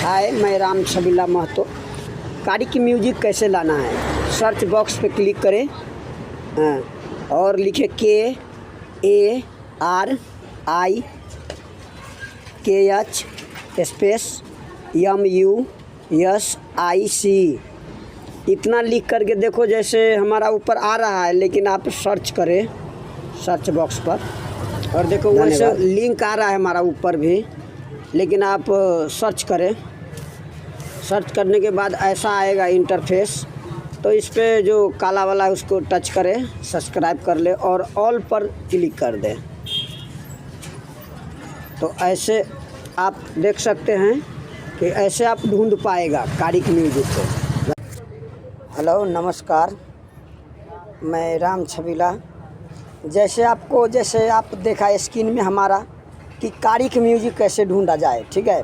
हाय, मैं राम छबीला महतो। कारी की म्यूजिक कैसे लाना है, सर्च बॉक्स पे क्लिक करें और लिखे KARIKH स्पेस MUSIC। इतना लिख करके देखो, जैसे हमारा ऊपर आ रहा है, लेकिन आप सर्च करें सर्च बॉक्स पर और देखो वैसे लिंक आ रहा है हमारा ऊपर भी, लेकिन आप सर्च करें। सर्च करने के बाद ऐसा आएगा इंटरफेस, तो इस पे जो काला वाला है उसको टच करें, सब्सक्राइब कर ले और ऑल पर क्लिक कर दें। तो ऐसे आप देख सकते हैं कि ऐसे आप ढूंढ पाएगा कारी की म्यूजिक को। हेलो, नमस्कार, मैं राम छबीला। जैसे आप देखा स्क्रीन में हमारा कि कारी की म्यूजिक कैसे ढूंढा जाए, ठीक है।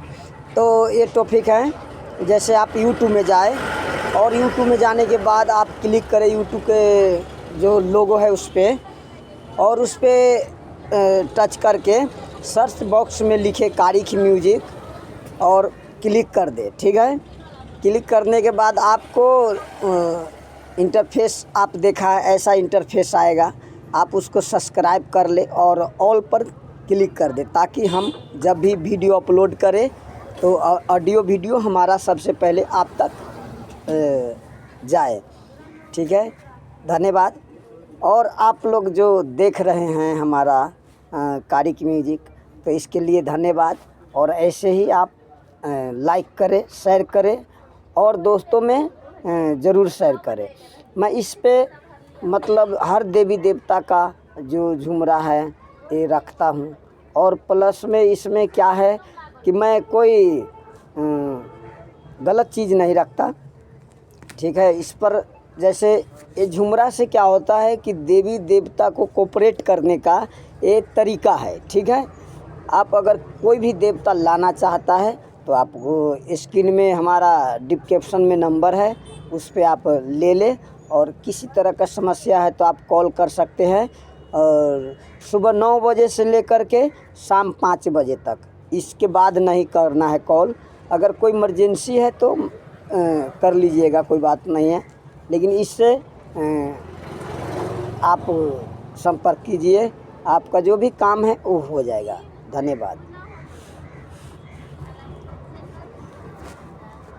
तो ये टॉपिक है, जैसे आप YouTube में जाए और YouTube में जाने के बाद आप क्लिक करें YouTube के जो लोगो है उस पर, और उस पर टच करके सर्च बॉक्स में लिखे कारी की म्यूजिक और क्लिक कर दे, ठीक है। क्लिक करने के बाद आपको इंटरफेस आप देखा है, ऐसा इंटरफेस आएगा। आप उसको सब्सक्राइब कर ले और ऑल पर क्लिक कर दे, ताकि हम जब भी वीडियो अपलोड करें तो ऑडियो वीडियो हमारा सबसे पहले आप तक जाए, ठीक है। धन्यवाद। और आप लोग जो देख रहे हैं हमारा कारी की म्यूजिक, तो इसके लिए धन्यवाद। और ऐसे ही आप लाइक करें, शेयर करें और दोस्तों में ज़रूर शेयर करें। मैं इस पे मतलब हर देवी देवता का जो झुमरा है ये रखता हूँ, और प्लस में इसमें क्या है कि मैं कोई गलत चीज़ नहीं रखता, ठीक है। इस पर जैसे ये झुमरा से क्या होता है कि देवी देवता को कोऑपरेट करने का एक तरीका है, ठीक है। आप अगर कोई भी देवता लाना चाहता है तो आप वो स्क्रीन में हमारा डिस्क्रिप्शन में नंबर है, उस पर आप ले लें। और किसी तरह का समस्या है तो आप कॉल कर सकते हैं, और सुबह 9 बजे से लेकर के शाम 5 बजे तक, इसके बाद नहीं करना है कॉल। अगर कोई इमरजेंसी है तो कर लीजिएगा, कोई बात नहीं है, लेकिन इससे आप संपर्क कीजिए, आपका जो भी काम है वो हो जाएगा। धन्यवाद।